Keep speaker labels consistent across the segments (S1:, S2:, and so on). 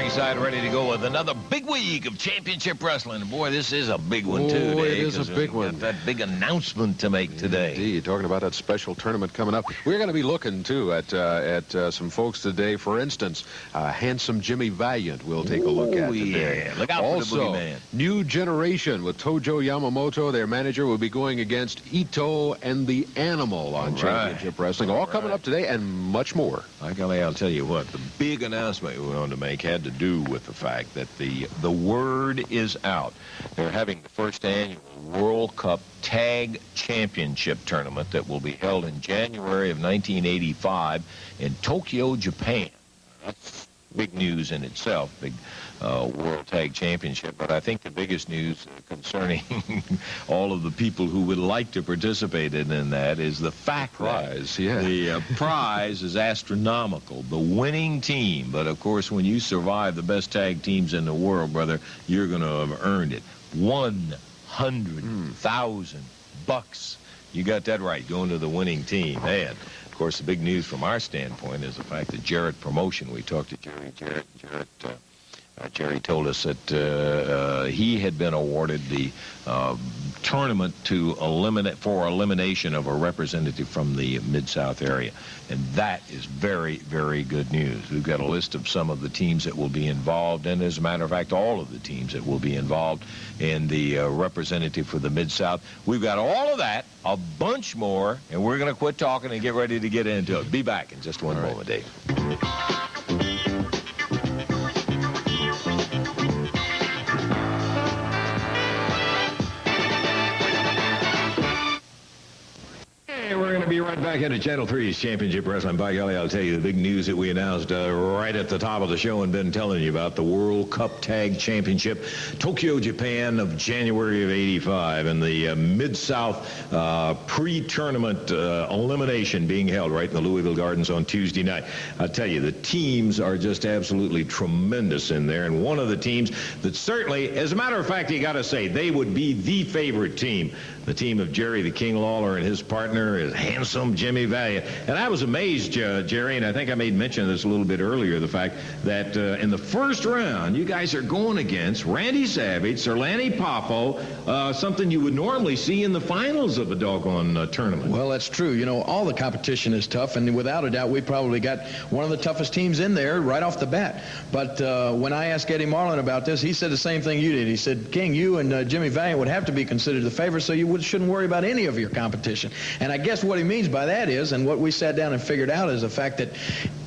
S1: ringside, ready to go with another big week of championship wrestling. Boy, this is a big one, too,
S2: Boy,
S1: Dave,
S2: it is a big one.
S1: Got that big announcement to make today.
S2: Indeed, talking about that special tournament coming up. We're going to be looking, too, at some folks today. For instance, handsome Jimmy Valiant we'll take a look at today.
S1: Yeah. Look out
S2: also,
S1: for the boogeyman.
S2: New Generation with Tojo Yamamoto, their manager, will be going against Ito and the Animal on Championship Wrestling. All coming up today and much more.
S1: I'll tell you what, the big announcement we wanted to make had to do with the fact that the word is out. They're having the first annual World Cup Tag Championship tournament that will be held in January of 1985 in Tokyo, Japan. That's big news in itself, big World Tag Championship. But I think the biggest news concerning all of the people who would like to participate in that is the fact that the prize is astronomical. The winning team, but of course when you survive the best tag teams in the world, brother, you're going to have earned it. $100,000. You got that right, going to the winning team. And of course, the big news from our standpoint is the fact that Jarrett Promotion, we talked to Jerry told us that he had been awarded the tournament to elimination of a representative from the Mid-South area. And that is very, very good news. We've got a list of some of the teams that will be involved, and as a matter of fact, all of the teams that will be involved in the representative for the Mid-South. We've got all of that, a bunch more, and we're going to quit talking and get ready to get into it. Be back in just one moment, Dave. Be right back into Channel 3's Championship Wrestling. By golly, I'll tell you the big news that we announced right at the top of the show and been telling you about, the World Cup Tag Championship, Tokyo, Japan, of January of '85, and the Mid-South pre-tournament elimination being held right in the Louisville Gardens on Tuesday night. I'll tell you, the teams are just absolutely tremendous in there, and one of the teams that certainly, as a matter of fact, you got to say, they would be the favorite team. The team of Jerry the King Lawler and his partner is handsome Jimmy Valiant. And I was amazed, Jerry, and I think I made mention of this a little bit earlier, the fact that in the first round, you guys are going against Randy Savage, Serlani Popo, something you would normally see in the finals of a doggone tournament.
S3: Well, that's true. You know, all the competition is tough, and without a doubt, we probably got one of the toughest teams in there right off the bat. But when I asked Eddie Marlin about this, he said the same thing you did. He said, King, you and Jimmy Valiant would have to be considered the favorites, so you shouldn't worry about any of your competition. And I guess what he means by that is, and what we sat down and figured out, is the fact that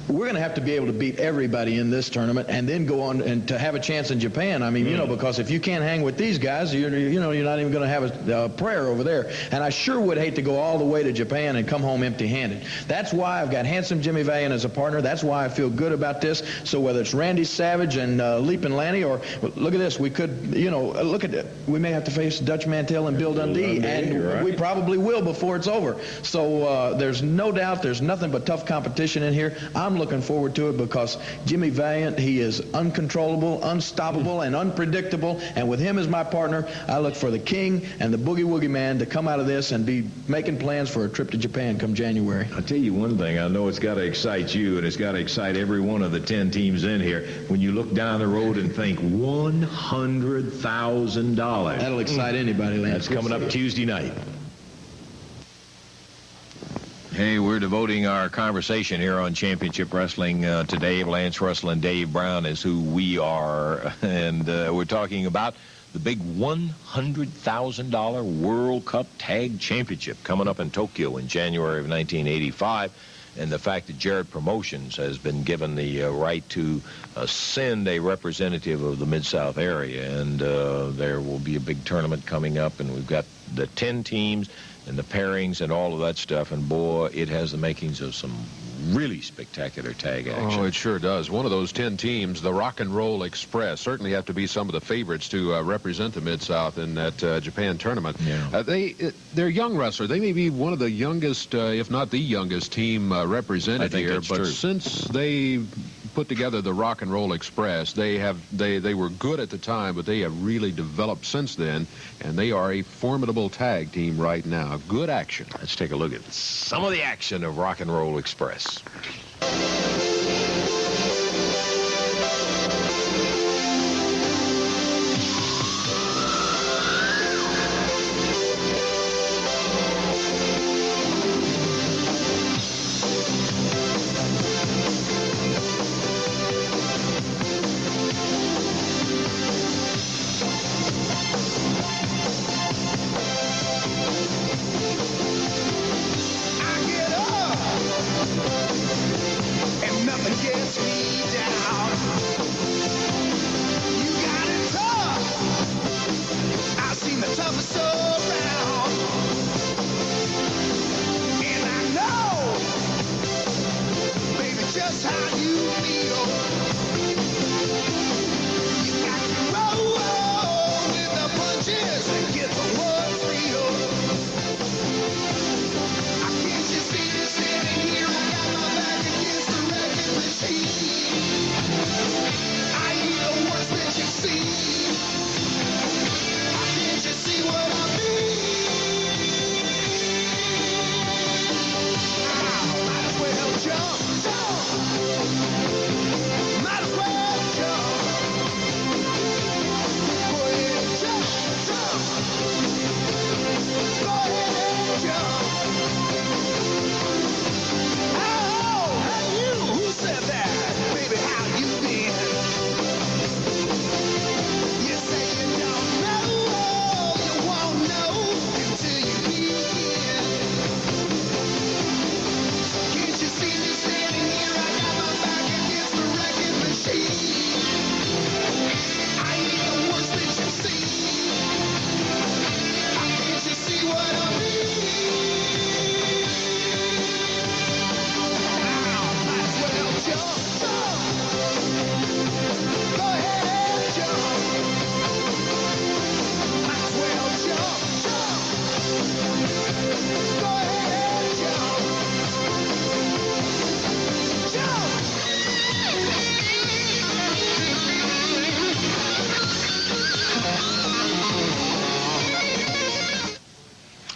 S3: we're going to have to be able to beat everybody in this tournament and then go on and to have a chance in Japan. I mean, you know, because if you can't hang with these guys, you're not even going to have a prayer over there. And I sure would hate to go all the way to Japan and come home empty-handed. That's why I've got handsome Jimmy Valiant as a partner. That's why I feel good about this. So whether it's Randy Savage and Leapin' Lanny, or look at this, we could, look at it. We may have to face Dutch Mantell and Bill Dundee, and we probably will before it's over. So there's no doubt there's nothing but tough competition in here. I'm looking forward to it because Jimmy Valiant, he is uncontrollable, unstoppable, and unpredictable. And with him as my partner, I look for the King and the Boogie Woogie Man to come out of this and be making plans for a trip to Japan come January.
S1: I'll tell you one thing. I know it's got to excite you, and it's got to excite every one of the 10 teams in here. When you look down the road and think $100,000.
S3: That'll excite anybody, Lance.
S1: That's coming up Tuesday night. Hey, we're devoting our conversation here on Championship Wrestling to Dave. Lance Russell and Dave Brown is who we are. And we're talking about the big $100,000 World Cup Tag Championship coming up in Tokyo in January of 1985. And the fact that Jarrett Promotions has been given the right to send a representative of the Mid-South area. And there will be a big tournament coming up, and we've got the 10 teams and the pairings and all of that stuff, and boy, it has the makings of some really spectacular tag action.
S2: Oh, it sure does. One of those 10 teams, the Rock and Roll Express, certainly have to be some of the favorites to represent the Mid-South in that Japan tournament.
S1: Yeah.
S2: They're young wrestlers. They may be one of the youngest, if not the youngest team represented here, but since they put together the Rock and Roll Express, they were good at the time, but they have really developed since then, and they are a formidable tag team right now. Good action.
S1: Let's take a look at some of the action of Rock and Roll Express.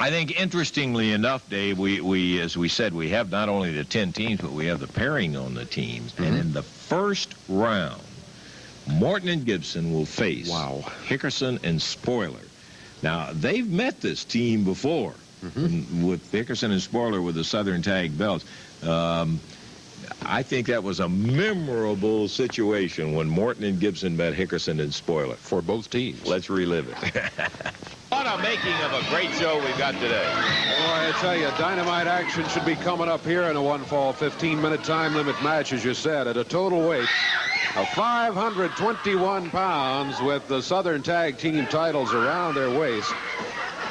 S1: I think, interestingly enough, Dave, we as we said, we have not only the 10 teams, but we have the pairing on the teams. Mm-hmm. And in the first round, Morton and Gibson will face Hickerson and Spoiler. Now, they've met this team before, with Hickerson and Spoiler with the Southern Tag belts. I think that was a memorable situation when Morton and Gibson met Hickerson and Spoiler.
S2: For both teams.
S1: Let's relive it. What a making of a great show we've got today.
S2: Boy, I tell you, dynamite action should be coming up here in a one-fall 15-minute time limit match, as you said, at a total weight of 521 pounds with the Southern Tag Team titles around their waist.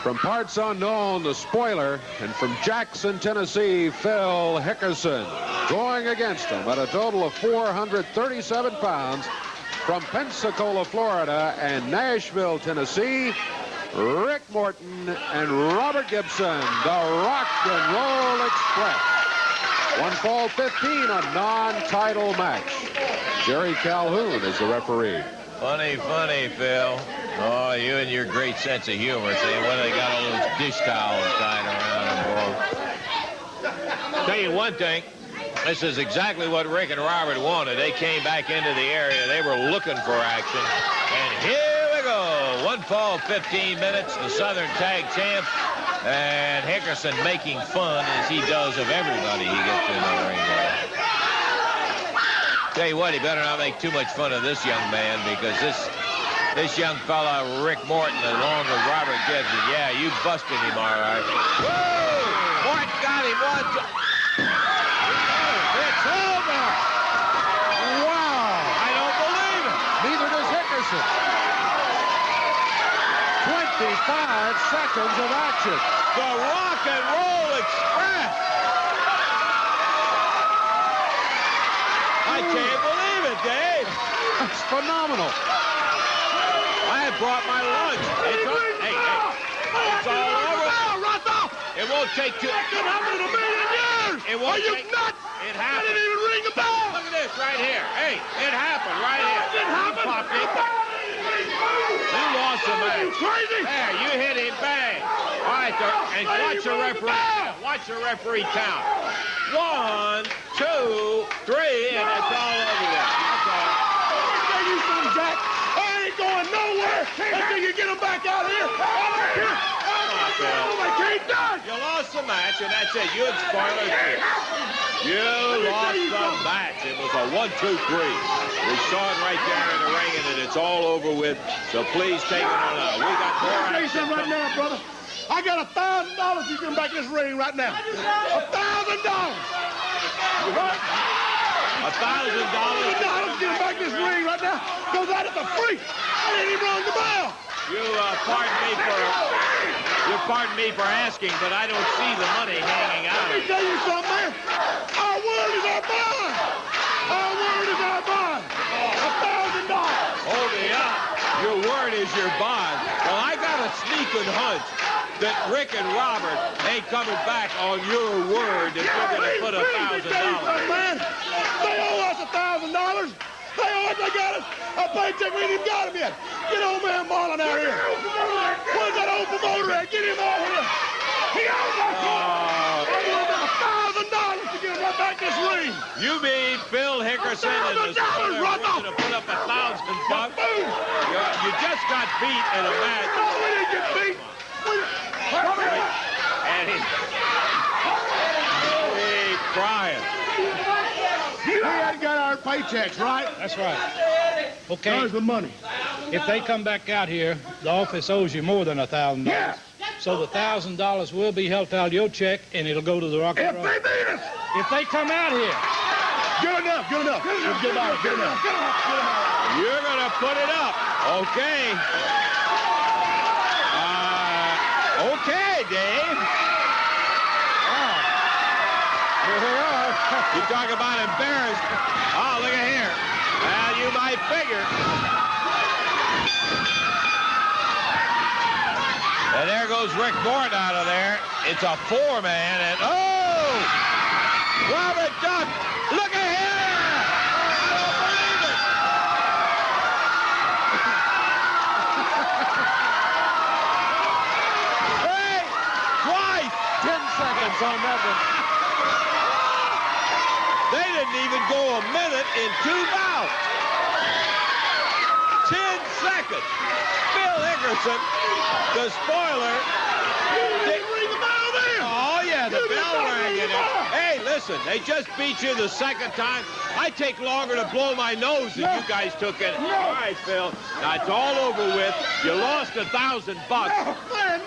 S2: From parts unknown, the Spoiler, and from Jackson, Tennessee, Phil Hickerson. Going against them at a total of 437 pounds from Pensacola, Florida, and Nashville, Tennessee, Rick Morton and Robert Gibson, the Rock and Roll Express. One fall 15, a non-title match. Jerry Calhoun is the referee.
S1: Funny, Phil. Oh, you and your great sense of humor. Say, well, they got all those dish towels tied around them. Tell you one thing. This is exactly what Rick and Robert wanted. They came back into the area. They were looking for action. And here we go. One fall, 15 minutes. The Southern Tag Champs. And Hickerson making fun, as he does, of everybody he gets in the ring with. Tell you what, he better not make too much fun of this young man, because this young fella, Rick Morton, along with Robert Gibson, yeah, you busted him, all right. Whoa! Morton got him one. It's over! Wow! I don't believe it.
S2: Neither does Hickerson. 25 seconds of action.
S1: The Rock and Roll Express. I can't believe it, Dave.
S2: That's phenomenal.
S1: I had brought my lunch. It's all, hey, it's all over. It won't take two.
S4: That could happen in a million years.
S1: It won't
S4: Are you
S1: take,
S4: nuts?
S1: It
S4: I
S1: happened.
S4: didn't even ring a bell.
S1: Look at this right here. Hey, it happened right here.
S4: It didn't happen.
S1: You popped it. You lost the match.
S4: Are you crazy?
S1: There, you hit him, bang. All right, and watch the referee count. Watch the referee count. 1, 2, 3, and it's all over there. That's all.
S4: Let me tell you something, Jack. I ain't going nowhere until you get them back out here. I can't done.
S1: You lost the match, and that's it. You and Spoiler. You lost the match. It was a 1, 2, 3. We saw it right there in the ring, and it's all over with. So please take it on out. We got more
S4: I'll tell you
S1: action.
S4: something right now, brother. I got $1,000 you can back in this ring right now. $1,000. What?
S1: $1,000.
S4: $1,000 get back in this ring right now. Goes out at the free. I didn't even rung the bell.
S1: You pardon me for asking, but I don't see the money hanging out.
S4: Let me tell you something, man. Our word is our bond. Our word is our bond. $1,000.
S1: Hold me up. Your word is your bond. Well, I got a sneaking hunch that Rick and Robert ain't coming back on your word that you're going to put $1,000.
S4: Man, they owe us $1,000. They owe us. They got us a paycheck. We ain't even got him yet. Get old man Marlin out here. Where's that old promoter at? Get him out here. He owes us. I want $1,000 to get him right back in this ring.
S1: You mean Phil Hickerson and the Spoiler going to put up $1,000? You just got beat in a match.
S4: No, we didn't get beat.
S1: And he's crying.
S4: We hadn't got our paychecks, right?
S5: That's right. Okay.
S4: Where's the money?
S5: If they come back out here, the office owes you more than $1,000.
S4: Yeah.
S5: So the $1,000 will be held out of your check, and it'll go to the Rock and
S4: If
S5: Roll.
S4: they beat us.
S5: If they come out here.
S4: Good enough. Good enough. Good enough. Good enough. Good enough.
S1: You're going to put it up. Okay. Okay, Dave. Here we are. You talk about embarrassed. Oh, look at here. Well, you might figure. And there goes Rick Morton out of there. It's a 4-man, and oh! Robert Duck, look at here! I don't believe it! Hey,
S5: longer.
S1: They didn't even go a minute in 2 bouts. 10 seconds. Bill Hickerson, the spoiler. Oh, yeah, the bell rang in it. Hey, listen, they just beat you the second time. I take longer to blow my nose than you guys took it. All right, Phil. Now, it's all over with. You lost $1,000.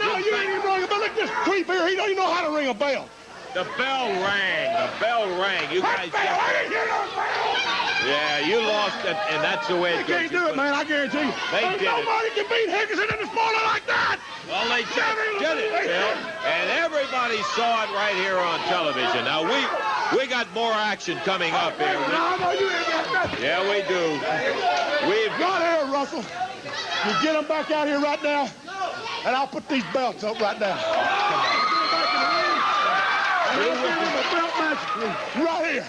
S4: No, you ain't even rung a bell. Look at this creep here. He don't even know how to ring a bell.
S1: The bell rang. The bell rang. You guys Yeah, you lost it, and that's the way it goes.
S4: They can't do it, man. I guarantee you.
S1: They did it.
S4: Nobody can beat Hickerson in the spoiler like that.
S1: Well, they just did it, Phil. And everybody saw it right here on television. Now, we got more action coming up here.
S4: No, you ain't got nothing.
S1: Yeah, we do. We've
S4: got here, Russell. You get them back out here right now, and I'll put these belts up right now. Right here.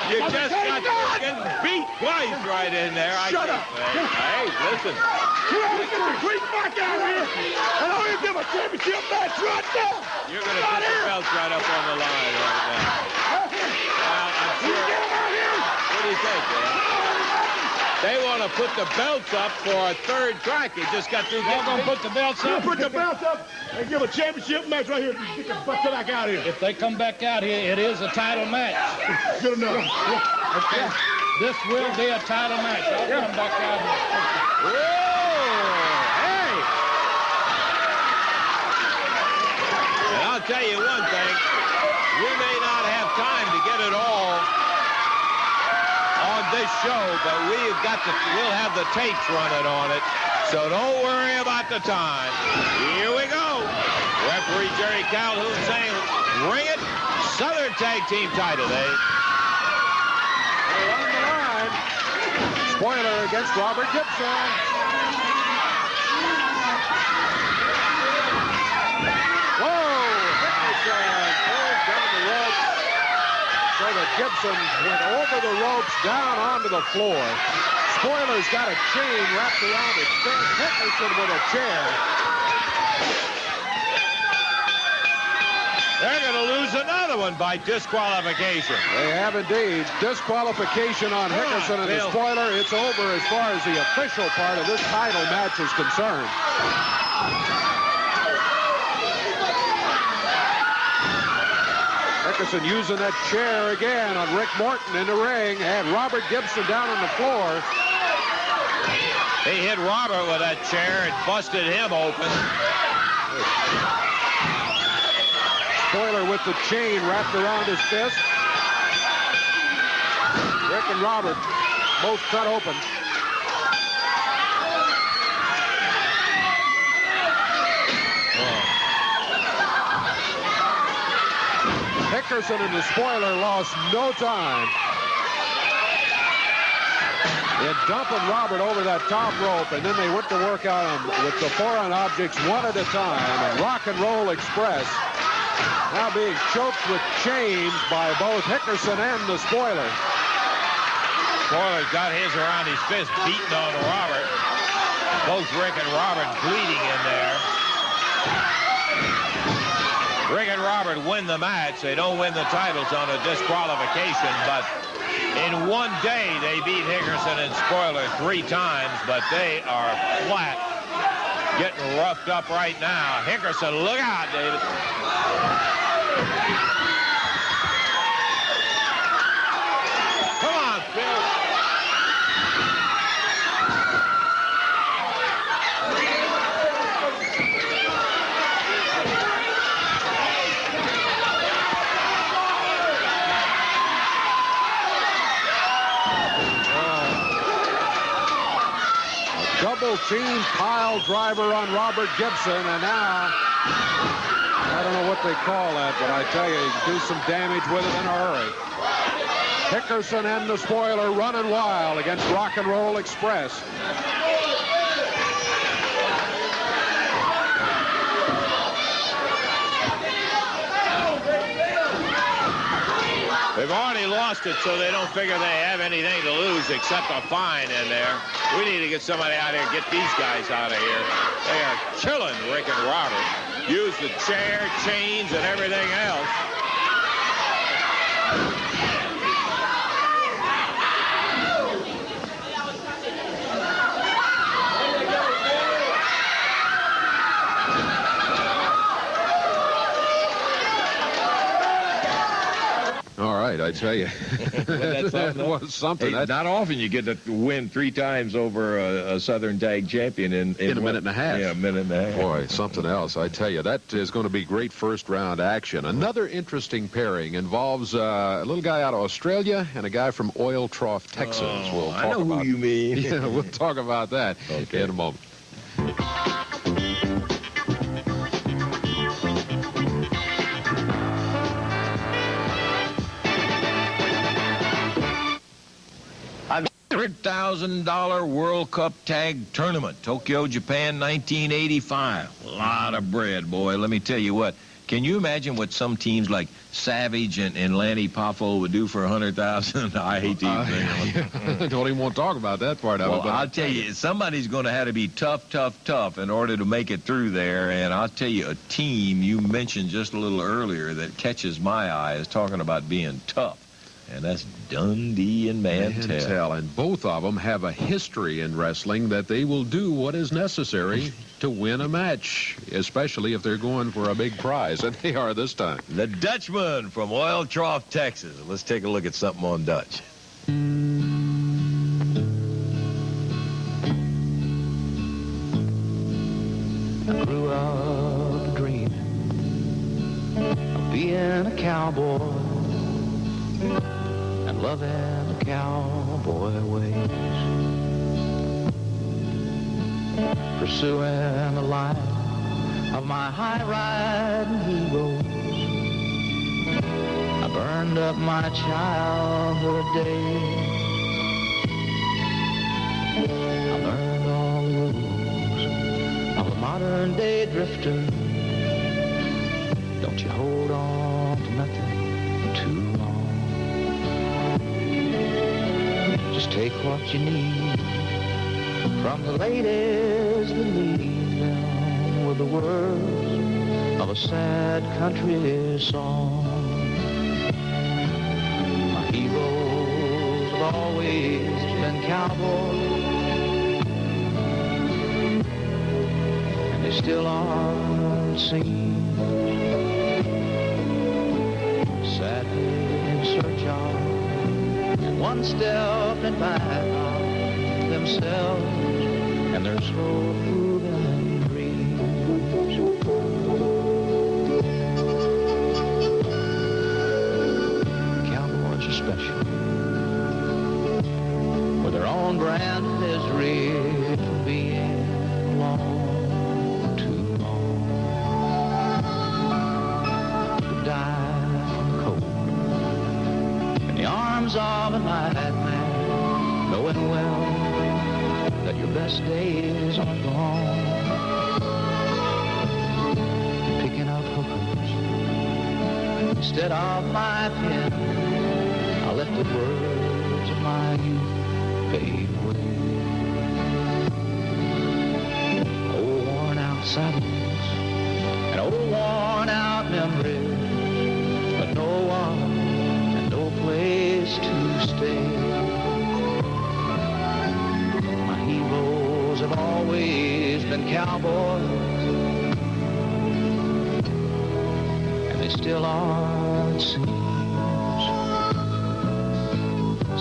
S1: You just got getting beat twice right in there.
S4: Shut up.
S1: Hey, listen.
S4: Get the creep back out here, and I'll give a championship match right now.
S1: You're going to put the belts right up on the line right now. Well, I'm sure. What do you think, man? They want to put the belts up for a third track. He just got through.
S5: They're going to put the belts up.
S4: Put the belts up and give a championship match right here. Get the butts back out here.
S5: If they come back out here, it is a title match.
S4: Good enough.
S5: Okay. This will be a title match. I'll come back out here.
S1: Whoa! Hey! And I'll tell you one thing. We may not have time to get it all on this show, but we'll have the tapes running on it, so don't worry about the time. Here we go. Referee Jerry Calhoun saying, ring it. Southern Tag Team title, eh?
S2: They're on the line. Spoiler against Robert Gibson. Whoa! Hickerson pulls down the ropes so that Gibson went over the ropes down onto the floor. Spoiler's got a chain wrapped around it. Hickerson with a chair.
S1: They're going to lose another one by disqualification.
S2: They have indeed. Disqualification on Hickerson and the spoiler. It's over as far as the official part of this title match is concerned. Hickerson using that chair again on Rick Morton in the ring, and Robert Gibson down on the floor.
S1: He hit Robert with that chair and busted him open.
S2: Spoiler with the chain wrapped around his fist. Rick and Robert both cut open. Hickerson and the spoiler lost no time in dumping Robert over that top rope, and then they went to work on him with the foreign objects one at a time. And Rock and Roll Express now being choked with chains by both Hickerson and the spoiler.
S1: Spoiler's got his around his fist, beating on Robert. Both Rick and Robert bleeding in there. Rick and Robert win the match. They don't win the titles on a disqualification, but in one day they beat Hickerson and Spoiler 3 times, but they are flat. Getting roughed up right now. Hickerson, look out, David. Come on, Phil.
S2: Double team pile driver on Robert Gibson, and now I don't know what they call that, but I tell you, you can do some damage with it in a hurry. Hickerson and the spoiler running wild against Rock and Roll Express.
S1: They've already lost it so they don't figure they have anything to lose except a fine in there. We need to get somebody out here and get these guys out of here. They are killing Rick and Robert. Use the chair, chains, and everything else.
S2: All right, I tell you, that was something.
S1: Hey, not often you get to win 3 times over a Southern Tag Champion in
S2: a minute and a half.
S1: Yeah, a minute and a half.
S2: Boy, something else. I tell you, that is going to be great first-round action. Another interesting pairing involves a little guy out of Australia and a guy from Oil Trough, Texas. We'll talk
S1: I know
S2: about,
S1: who you mean.
S2: Yeah, we'll talk about that in a moment.
S1: $100,000 World Cup Tag Tournament, Tokyo, Japan, 1985. A lot of bread, boy. Let me tell you what. Can you imagine what some teams like Savage and Lanny Poffo would do for $100,000? I hate to even
S2: Don't even want to talk about that part of it.
S1: Well,
S2: But
S1: I'll tell you, somebody's going to have to be tough, tough, tough in order to make it through there. And I'll tell you, a team you mentioned just a little earlier that catches my eye is talking about being tough. And that's Dundee and Mantell.
S2: And both of them have a history in wrestling that they will do what is necessary to win a match, especially if they're going for a big prize, and they are this time.
S1: The Dutchman from Oil Trough, Texas. Let's take a look at something on Dutch.
S6: I grew up dreaming of being a cowboy and loving the cowboy ways, pursuing the life of my high-riding heroes. I burned up my childhood days. I learned all the rules of a modern-day drifter. Don't you hold on to nothing too long. Just take what you need from the ladies that leave them with the words of a sad country song. My heroes have always been cowboys, and they still are, it seems, sadly in search of and one step in back of themselves and their slow moving dreams. Cowboys are special with their own brand of misery from being alone too long. To die cold in the arms of a nightmare, knowing well that your best days are gone. Picking up hookers instead of my pen, I let the words of my youth fade away. Old worn out saddles and old worn out memories, but no one and no place to stay. My heroes have always been cowboys, and they still are, it seems,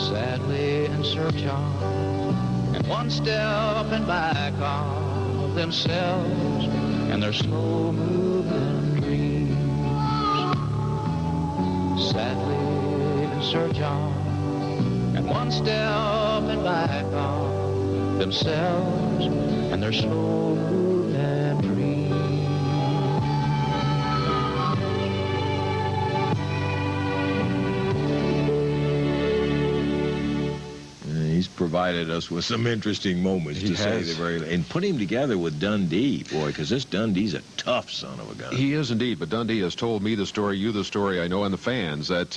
S6: sadly in search of and one step in back of themselves and their slow moving dreams. Sadly in search of and one step in back of themselves and their slow moving dreams.
S1: He's providing provided us with some interesting moments, to say the very least. And put him together with Dundee, boy, because this Dundee's a tough son of a gun.
S2: He is indeed, but Dundee has told me the story, you the story, I know, and the fans, that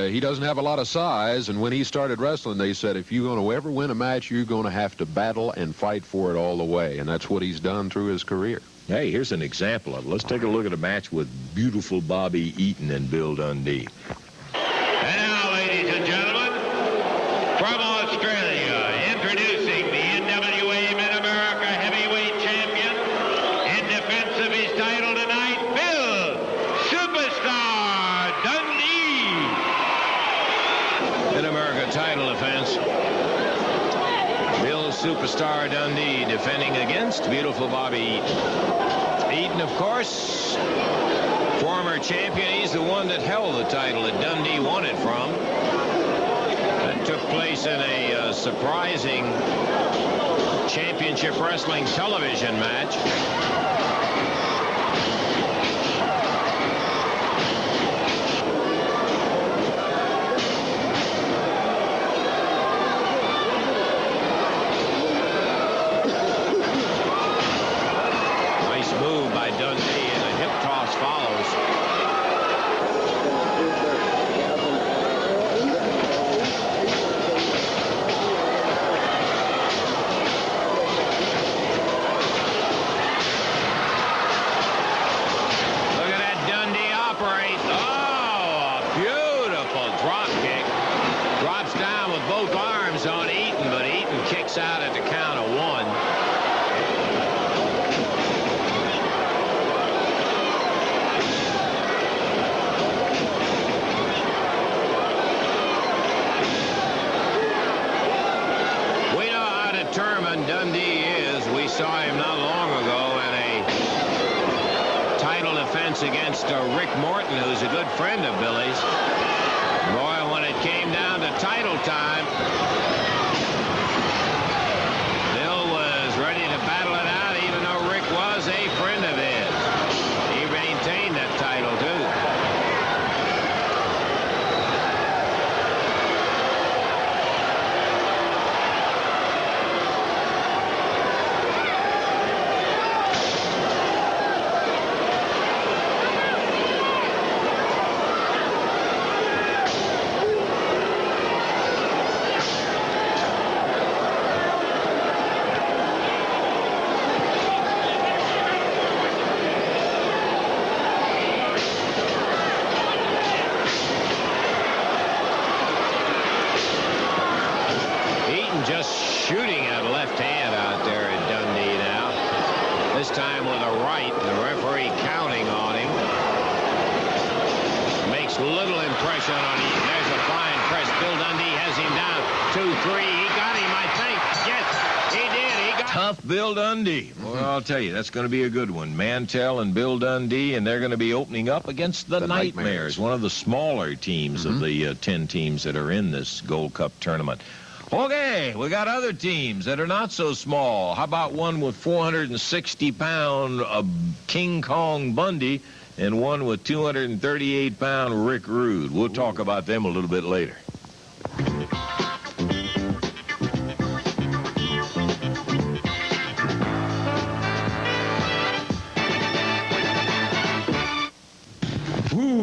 S2: he doesn't have a lot of size, and when he started wrestling, they said, if you're going to ever win a match, you're going to have to battle and fight for it all the way, and that's what he's done through his career.
S1: Hey, here's an example of it. Let's take a look at a match with beautiful Bobby Eaton and Bill Dundee.
S7: And now, ladies and gentlemen, from Australia, introducing the NWA Mid-America Heavyweight Champion, in defense of his title tonight, Bill Superstar Dundee.
S1: Mid-America title defense. Bill Superstar Dundee defending against beautiful Bobby Eaton. Eaton, of course, former champion. He's the one that held the title that Dundee won it from. That took place in a surprising championship wrestling television match. Move by Dundee, and a hip toss follows. Look at that Dundee operate. Oh, a beautiful drop kick. Drops down with both arms on Eaton, but Eaton kicks out at the count of 1. Determined Dundee is. We saw him not long ago in a title defense against Rick Morton, who's a good friend of Billy's. Boy, when it came down to title time, Bill was ready to battle it out, even though Rick was a friend of his. He maintained that title, too. Just shooting a left hand out there at Dundee now. This time with a right. The referee counting on him. Makes little impression on him. There's a fine press. Bill Dundee has him down. 2-3. He got him, I think. Yes, he did. He got Tough Bill Dundee. Well, I'll tell you, that's going to be a good one. Mantell and Bill Dundee, and they're going to be opening up against the Nightmares, one of the smaller teams of the 10 teams that are in this Gold Cup tournament. Okay, we got other teams that are not so small. How about one with 460-pound King Kong Bundy and one with 238-pound Rick Rude? We'll talk about them a little bit later.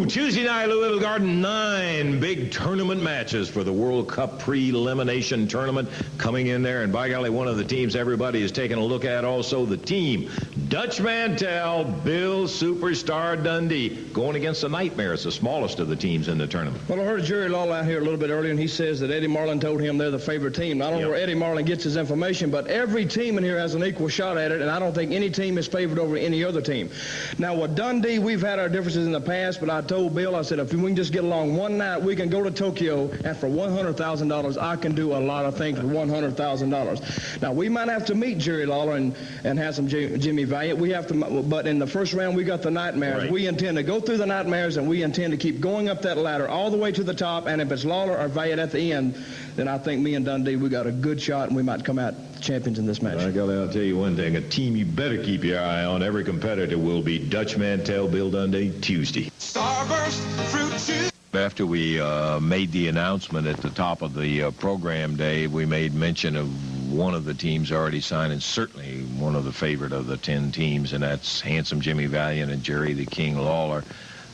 S1: Tuesday night, Louisville Garden, 9 big tournament matches for the World Cup pre-elimination tournament coming in there. And by golly, one of the teams everybody is taking a look at also, the team Dutch Mantell, Bill Superstar Dundee, going against the Nightmares, the smallest of the teams in the tournament.
S5: Well, I heard Jerry Lawler out here a little bit earlier, and he says that Eddie Marlin told him they're the favorite team. I don't know where Eddie Marlin gets his information, but every team in here has an equal shot at it, and I don't think any team is favored over any other team. Now, with Dundee, we've had our differences in the past, but I told Bill, I said, if we can just get along one night, we can go to Tokyo, and for $100,000, I can do a lot of things with $100,000. Now, we might have to meet Jerry Lawler and have some Jimmy Valiant. We have to, but in the first round, we got the Nightmares. Right. We intend to go through the Nightmares, and we intend to keep going up that ladder all the way to the top, and if it's Lawler or Valiant at the end, then I think me and Dundee, we got a good shot, and we might come out champions in this match.
S1: I'll tell you one thing, a team you better keep your eye on. Every competitor will be Dutch Mantell, Bill Dundee, Tuesday.
S8: Starburst, fruit juice.
S1: After we made the announcement at the top of the program, Dave, we made mention of one of the teams already signed, and certainly one of the favorite of the 10 teams, and that's Handsome Jimmy Valiant and Jerry the King Lawler.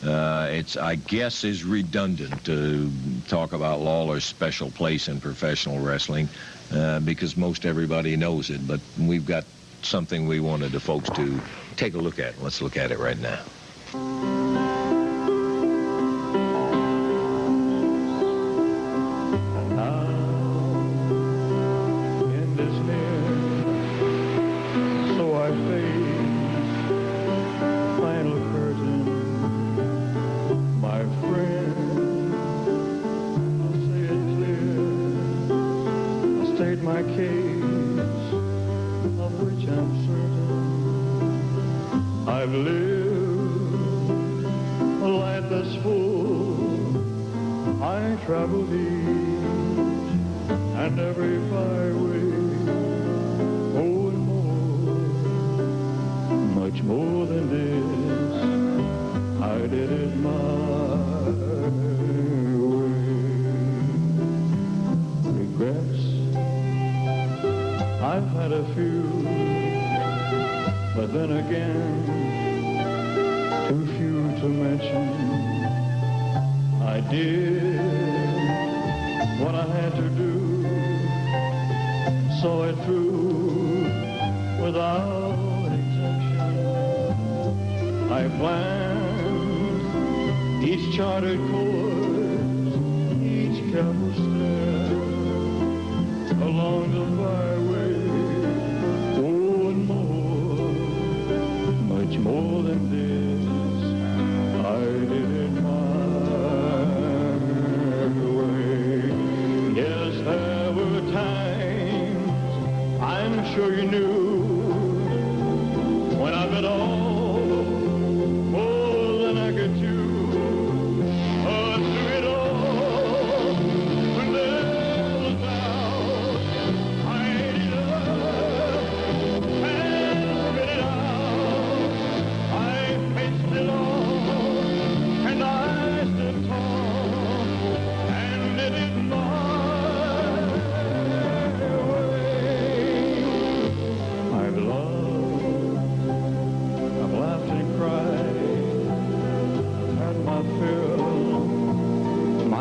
S1: It's, I guess, is redundant to talk about Lawler's special place in professional wrestling because most everybody knows it, but we've got something we wanted the folks to take a look at. Let's look at it right now.
S8: My case, of which I'm certain, I've lived a life that's full. I traveled each and every byway, oh, and more, much more than this. I did it my way. Regrets, I've had a few, but then again, too few to mention. I did what I had to do, saw it through without exemption. I planned each charted course, each careful step along the byway. Much more than this, I did it my way. Yes, there were times, I'm sure you knew, when I bet all, more than I could do. But through it all, when there was doubt, I ate it up and spit it out.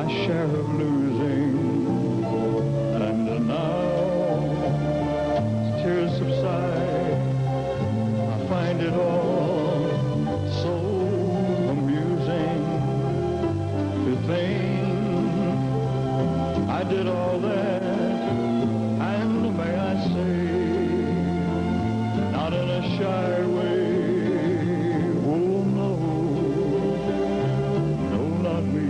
S8: Share of losing, and now as tears subside, I find it all so amusing to think I did all that, and may I say, not in a shy way. Oh no, no, not me.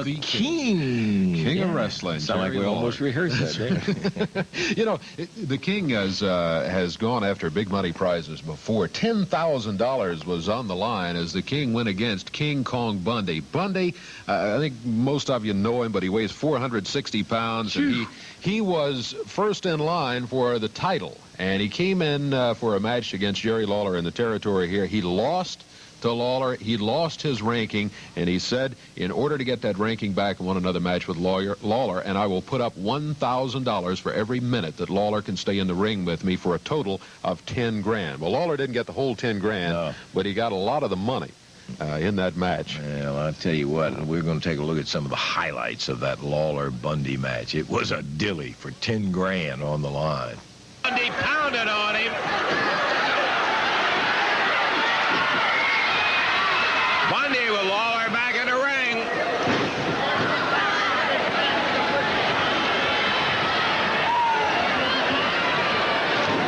S1: The King
S2: of Wrestling.
S1: Sound like we almost rehearsed that.
S2: You know, the King has gone after big money prizes before. $10,000 was on the line as the King went against King Kong Bundy. Bundy, I think most of you know him, but he weighs 460 pounds, and he was first in line for the title. And he came in for a match against Jerry Lawler in the territory here. He lost to Lawler. He lost his ranking, and he said, in order to get that ranking back, I want another match with Lawler, and I will put up $1,000 for every minute that Lawler can stay in the ring with me, for a total of 10 grand. Well, Lawler didn't get the whole 10 grand, but he got a lot of the money in that match.
S1: Well, I'll tell you what, we're going to take a look at some of the highlights of that Lawler-Bundy match. It was a dilly for 10 grand on the line.
S7: Bundy pounded
S1: pounding on him. Bundy with Lawler back in the ring.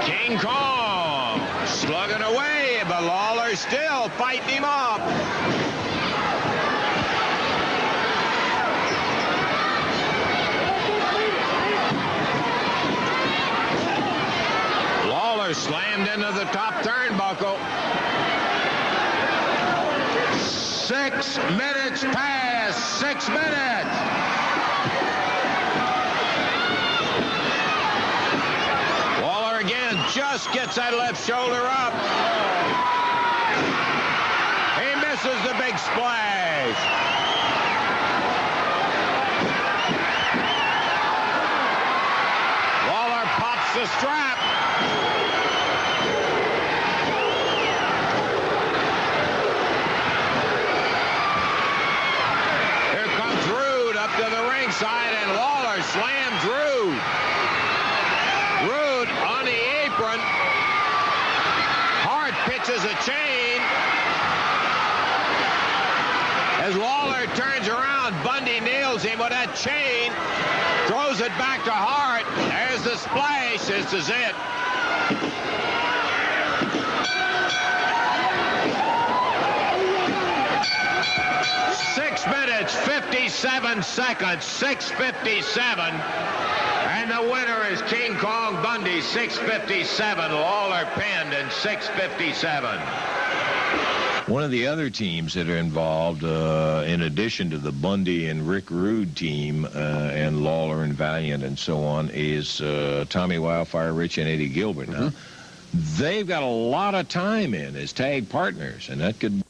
S1: King Kong slugging away, but Lawler still fighting him off. Lawler slammed into the top turnbuckle. 6 minutes past. 6 minutes. Lawler again just gets that left shoulder up. He misses the big splash. Lawler pops the strap. To the ringside, and Lawler slams Rude. Rude on the apron. Hart pitches a chain. As Lawler turns around, Bundy nails him with that chain. Throws it back to Hart. There's the splash. This is it. Minutes, 57 seconds, 6:57. And the winner is King Kong Bundy, 6:57. Lawler pinned in 6:57. One of the other teams that are involved, in addition to the Bundy and Rick Rude team, and Lawler and Valiant and so on, is Tommy Wildfire Rich and Eddie Gilbert. Now, they've got a lot of time in as tag partners, and that could...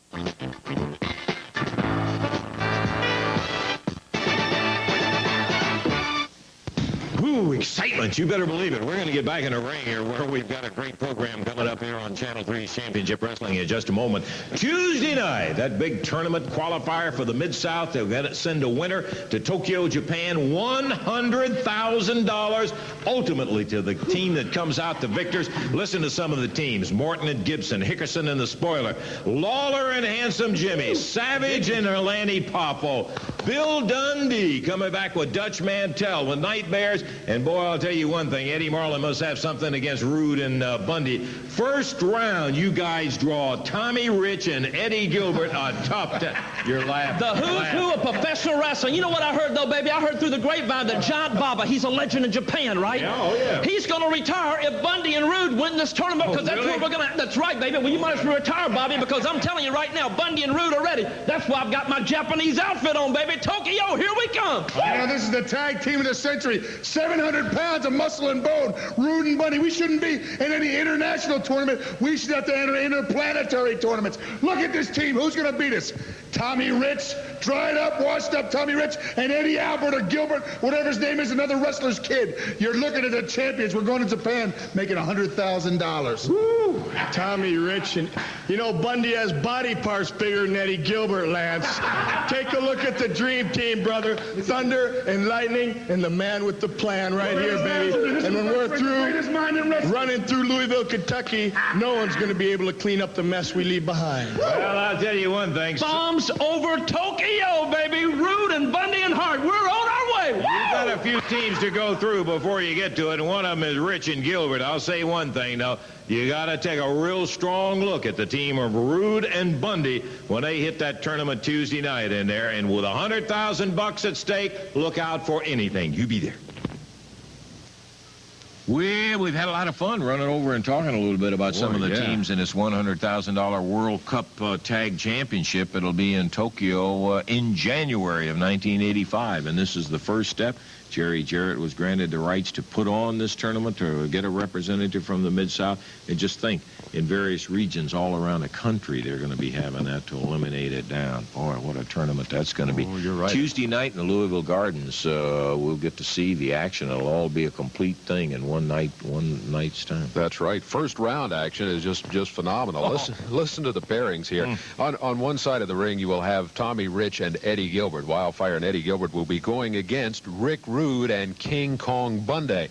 S1: Ooh, excitement. You better believe it. We're going to get back in the ring here where we've got a great program coming up here on Channel 3's Championship Wrestling in just a moment. Tuesday night, that big tournament qualifier for the Mid-South. They're going to send a winner to Tokyo, Japan. $100,000 ultimately to the team that comes out the victors. Listen to some of the teams. Morton and Gibson, Hickerson and the Spoiler, Lawler and Handsome Jimmy, Savage and Orlando Popo, Bill Dundee coming back with Dutch Mantell, with Nightmares. And boy, I'll tell you one thing, Eddie Marlin must have something against Rude and Bundy. First round, you guys draw Tommy Rich and Eddie Gilbert on top. You're laughing.
S5: The who's who of professional wrestling. You know what I heard, though, baby? I heard through the grapevine that John Baba, he's a legend in Japan, right?
S1: Yeah, oh, yeah.
S5: He's going to retire if Bundy and Rude win this tournament, because that's
S1: really?
S5: where we're going to... That's right, baby. Well, you might as well retire, Bobby, because I'm telling you right now, Bundy and Rude are ready. That's why I've got my Japanese outfit on, baby. Tokyo, here we come.
S4: You know, this is the tag team of the century. 700 pounds of muscle and bone. Rude and Bundy. We shouldn't be in any international tournament. We should have to enter interplanetary tournaments. Look at this team. Who's going to beat us? Tommy Rich, dried up, washed up Tommy Rich, and Eddie Albert or Gilbert, whatever his name is, another wrestler's kid. You're looking at the champions. We're going to Japan making $100,000.
S5: Woo!
S4: Tommy Rich, and you know, Bundy has body parts bigger than Eddie Gilbert, Lance. Take a look at the dream team, brother. Thunder and Lightning and the man with the plan right here, baby. And when we're through running through Louisville, Kentucky, no one's going to be able to clean up the mess we leave behind.
S1: Well, I'll tell you one thing.
S5: Bombs over Tokyo, baby. Rude and Bundy and Hart. We're on our way.
S1: You've got a few teams to go through before you get to it, and one of them is Rich and Gilbert. I'll say one thing, though. You got to take a real strong look at the team of Rude and Bundy when they hit that tournament Tuesday night in there. And with $100,000 at stake, look out for anything. You be there. Well, we've had a lot of fun running over and talking a little bit about some of the teams in this $100,000 World Cup Tag Championship. It'll be in Tokyo in January of 1985, and this is the first step. Jerry Jarrett was granted the rights to put on this tournament, to get a representative from the Mid-South. And just think, in various regions all around the country, they're going to be having that to eliminate it down. Boy, what a tournament that's going to be.
S2: You're right.
S1: Tuesday night in the Louisville Gardens, we'll get to see the action. It'll all be a complete thing in one night's time.
S2: That's right. First round action is just phenomenal. Listen to the pairings here. On one side of the ring, you will have Tommy Rich and Eddie Gilbert. Wildfire and Eddie Gilbert will be going against Rick Rude Rude and King Kong Bundy.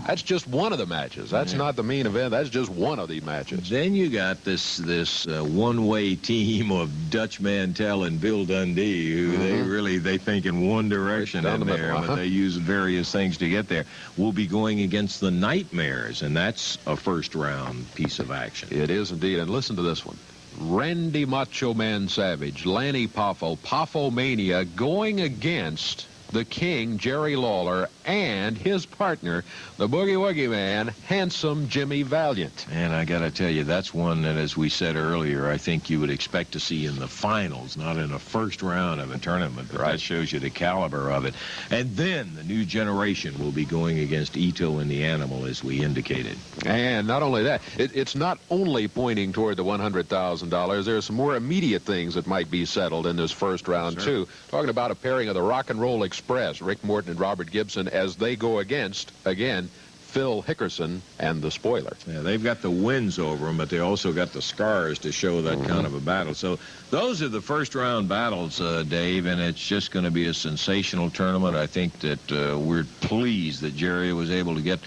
S2: That's just one of the matches. That's not the main event. That's just one of the matches.
S1: Then you got this one-way team of Dutch Mantell and Bill Dundee, who they think in one direction in there, but they use various things to get there. We'll be going against the Nightmares, and that's a first-round piece of action.
S2: It is indeed, and listen to this one. Randy Macho Man Savage, Lanny Poffo, Poffo-mania, going against the King, Jerry Lawler, and his partner, the Boogie Woogie Man, Handsome Jimmy Valiant.
S1: And I got to tell you, that's one that, as we said earlier, I think you would expect to see in the finals, not in the first round of a tournament. But that shows you the caliber of it. And then the new generation will be going against Ito and the Animal, as we indicated.
S2: And not only that, it's not only pointing toward the $100,000. There are some more immediate things that might be settled in this first round, too. Talking about a pairing of the Rock and Roll Express, Rick Morton and Robert Gibson, as they go against, again, Phil Hickerson and the Spoiler.
S1: Yeah, they've got the wins over them, but they also got the scars to show that kind of a battle. So those are the first-round battles, Dave, and it's just going to be a sensational tournament. I think that we're pleased that Jerry was able to get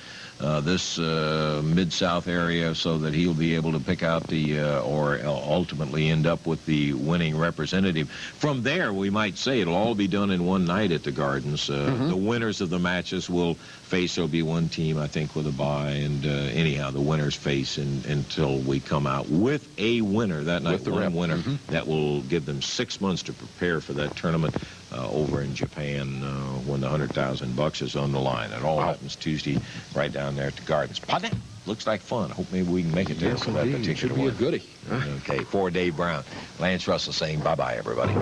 S1: this Mid-South area so that he'll be able to pick out the, or ultimately end up with the winning representative. From there, we might say it'll all be done in one night at the Gardens. The winners of the matches will face, there'll be one team, I think, with a bye, and anyhow, the winners face until we come out with a winner that night, one winner. That will give them 6 months to prepare for that tournament over in Japan when the $100,000 is on the line. It all happens Tuesday right down there at the Gardens. Paddy, looks like fun. I hope maybe we can make it there for that particular
S2: Should be a goodie.
S1: Okay, for Dave Brown, Lance Russell saying bye-bye, everybody.